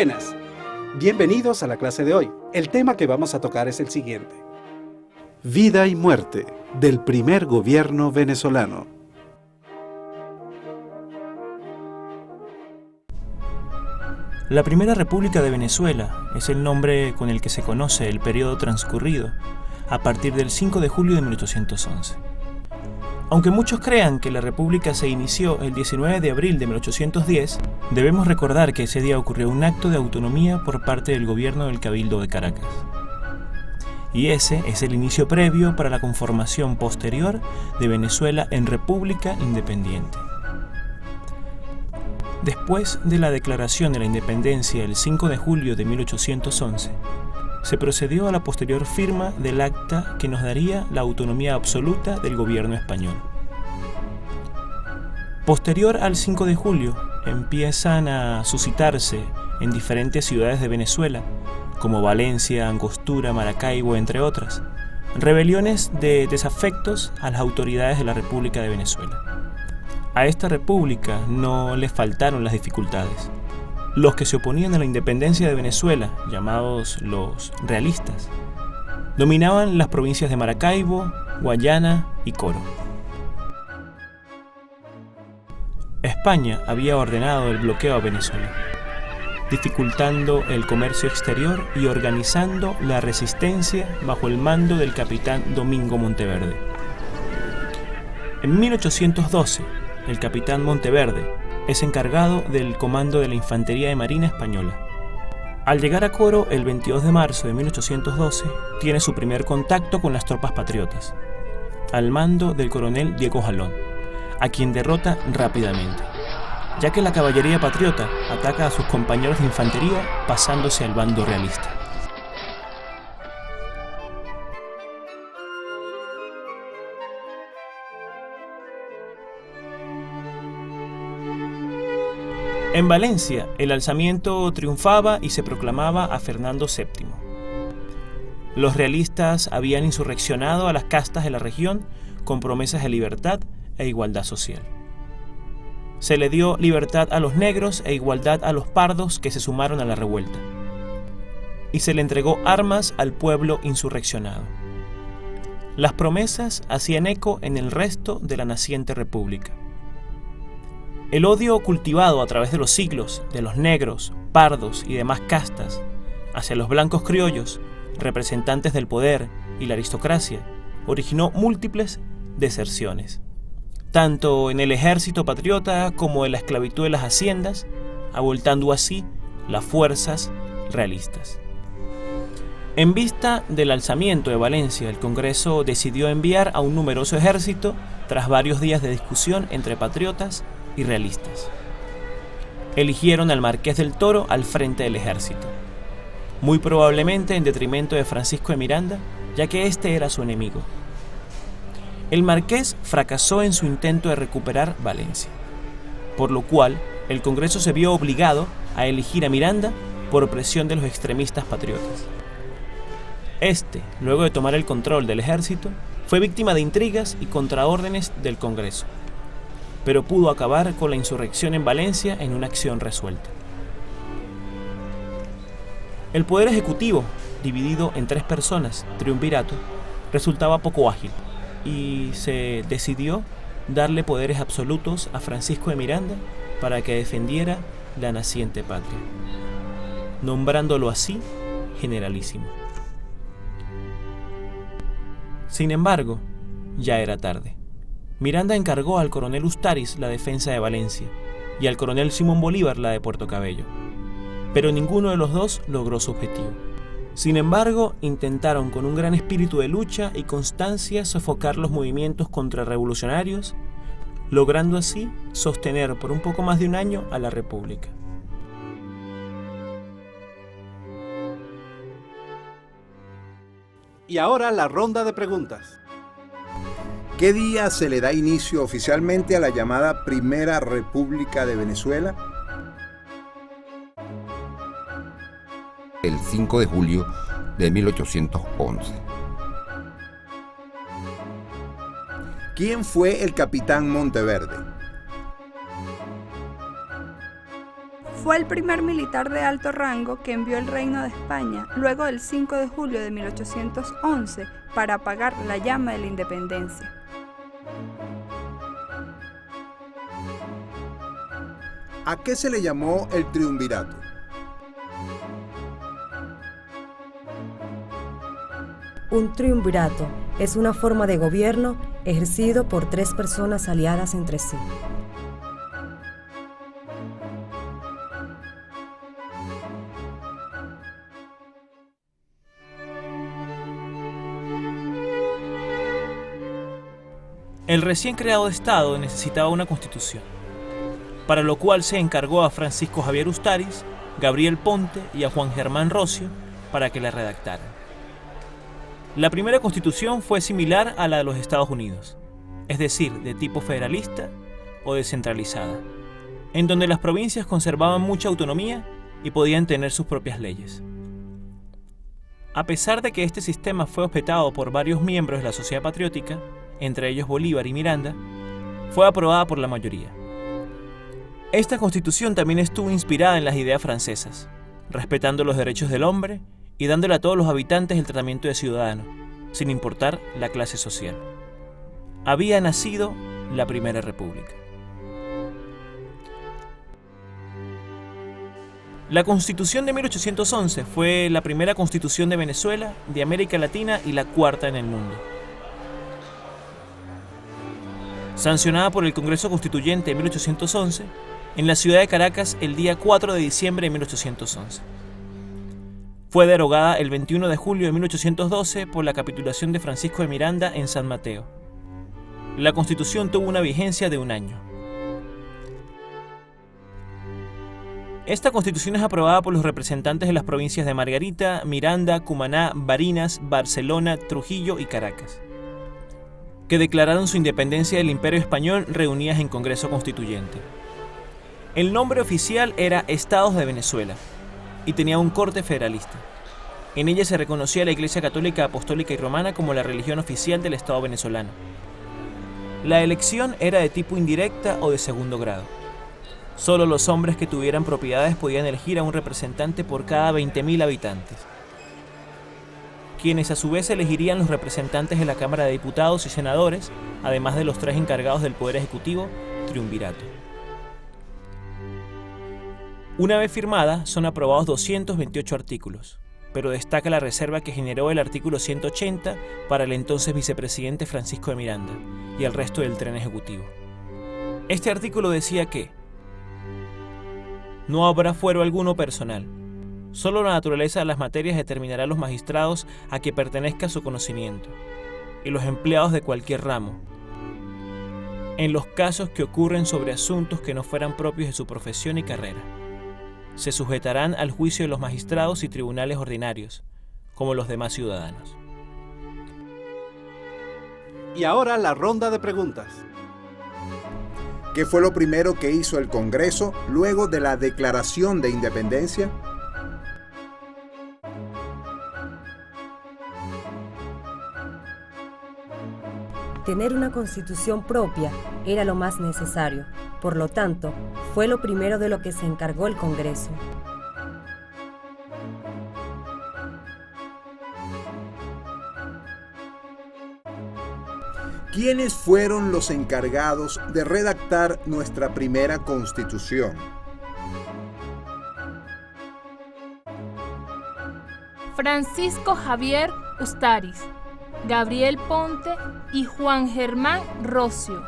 Buenas, bienvenidos a la clase de hoy. El tema que vamos a tocar es el siguiente: vida y muerte del primer gobierno venezolano. La Primera República de Venezuela es el nombre con el que se conoce el periodo transcurrido a partir del 5 de julio de 1811. Aunque muchos crean que la República se inició el 19 de abril de 1810, debemos recordar que ese día ocurrió un acto de autonomía por parte del gobierno del Cabildo de Caracas. Y ese es el inicio previo para la conformación posterior de Venezuela en República Independiente. Después de la declaración de la independencia el 5 de julio de 1811, se procedió a la posterior firma del acta que nos daría la autonomía absoluta del gobierno español. Posterior al 5 de julio, empiezan a suscitarse en diferentes ciudades de Venezuela, como Valencia, Angostura, Maracaibo, entre otras, rebeliones de desafectos a las autoridades de la República de Venezuela. A esta república no le faltaron las dificultades. Los que se oponían a la independencia de Venezuela, llamados los realistas, dominaban las provincias de Maracaibo, Guayana y Coro. España había ordenado el bloqueo a Venezuela, dificultando el comercio exterior y organizando la resistencia bajo el mando del capitán Domingo Monteverde. En 1812, el capitán Monteverde es encargado del comando de la Infantería de Marina Española. Al llegar a Coro el 22 de marzo de 1812, tiene su primer contacto con las tropas patriotas, al mando del coronel Diego Jalón, a quien derrota rápidamente, ya que la caballería patriota ataca a sus compañeros de infantería pasándose al bando realista. En Valencia, el alzamiento triunfaba y se proclamaba a Fernando VII. Los realistas habían insurreccionado a las castas de la región con promesas de libertad e igualdad social. Se le dio libertad a los negros e igualdad a los pardos que se sumaron a la revuelta. Y se le entregó armas al pueblo insurreccionado. Las promesas hacían eco en el resto de la naciente república. El odio cultivado a través de los siglos de los negros, pardos y demás castas hacia los blancos criollos, representantes del poder y la aristocracia, originó múltiples deserciones, tanto en el ejército patriota como en la esclavitud de las haciendas, abultando así las fuerzas realistas. En vista del alzamiento de Valencia, el Congreso decidió enviar a un numeroso ejército tras varios días de discusión entre patriotas y realistas. Eligieron al Marqués del Toro al frente del ejército, muy probablemente en detrimento de Francisco de Miranda, ya que este era su enemigo. El Marqués fracasó en su intento de recuperar Valencia, por lo cual el Congreso se vio obligado a elegir a Miranda por presión de los extremistas patriotas. Este, luego de tomar el control del ejército, fue víctima de intrigas y contraórdenes del Congreso, pero pudo acabar con la insurrección en Valencia en una acción resuelta. El poder ejecutivo, dividido en 3 personas, triunvirato, resultaba poco ágil y se decidió darle poderes absolutos a Francisco de Miranda para que defendiera la naciente patria, nombrándolo así generalísimo. Sin embargo, ya era tarde. Miranda encargó al coronel Ustaris la defensa de Valencia y al coronel Simón Bolívar la de Puerto Cabello, pero ninguno de los dos logró su objetivo. Sin embargo, intentaron con un gran espíritu de lucha y constancia sofocar los movimientos contrarrevolucionarios, logrando así sostener por un poco más de un año a la República. Y ahora la ronda de preguntas. ¿Qué día se le da inicio oficialmente a la llamada Primera República de Venezuela? El 5 de julio de 1811. ¿Quién fue el capitán Monteverde? Fue el primer militar de alto rango que envió el Reino de España luego del 5 de julio de 1811 para apagar la llama de la independencia. ¿A qué se le llamó el triunvirato? Un triunvirato es una forma de gobierno ejercido por 3 personas aliadas entre sí. El recién creado Estado necesitaba una constitución, para lo cual se encargó a Francisco Javier Ustaris, Gabriel Ponte y a Juan Germán Rocio para que la redactaran. La primera constitución fue similar a la de los Estados Unidos, es decir, de tipo federalista o descentralizada, en donde las provincias conservaban mucha autonomía y podían tener sus propias leyes. A pesar de que este sistema fue objetado por varios miembros de la sociedad patriótica, entre ellos Bolívar y Miranda, fue aprobada por la mayoría. Esta constitución también estuvo inspirada en las ideas francesas, respetando los derechos del hombre y dándole a todos los habitantes el tratamiento de ciudadano, sin importar la clase social. Había nacido la Primera República. La Constitución de 1811 fue la primera constitución de Venezuela, de América Latina y la cuarta en el mundo. Sancionada por el Congreso Constituyente de 1811, en la ciudad de Caracas el día 4 de diciembre de 1811. Fue derogada el 21 de julio de 1812 por la capitulación de Francisco de Miranda en San Mateo. La Constitución tuvo una vigencia de 1 año. Esta Constitución es aprobada por los representantes de las provincias de Margarita, Miranda, Cumaná, Barinas, Barcelona, Trujillo y Caracas, que declararon su independencia del Imperio Español reunidas en Congreso Constituyente. El nombre oficial era Estados de Venezuela y tenía un corte federalista. En ella se reconocía a la Iglesia Católica, Apostólica y Romana como la religión oficial del Estado venezolano. La elección era de tipo indirecta o de segundo grado. Solo los hombres que tuvieran propiedades podían elegir a un representante por cada 20.000 habitantes, quienes a su vez elegirían los representantes de la Cámara de Diputados y Senadores, además de los 3 encargados del Poder Ejecutivo, triunvirato. Una vez firmada, son aprobados 228 artículos, pero destaca la reserva que generó el artículo 180 para el entonces vicepresidente Francisco de Miranda y el resto del tren ejecutivo. Este artículo decía que no habrá fuero alguno personal. Solo la naturaleza de las materias determinará a los magistrados a que pertenezca su conocimiento, y los empleados de cualquier ramo, en los casos que ocurren sobre asuntos que no fueran propios de su profesión y carrera. Se sujetarán al juicio de los magistrados y tribunales ordinarios, como los demás ciudadanos. Y ahora la ronda de preguntas. ¿Qué fue lo primero que hizo el Congreso luego de la Declaración de Independencia? Tener una constitución propia era lo más necesario, por lo tanto, fue lo primero de lo que se encargó el Congreso. ¿Quiénes fueron los encargados de redactar nuestra primera Constitución? Francisco Javier Ustaris, Gabriel Ponte y Juan Germán Rocio.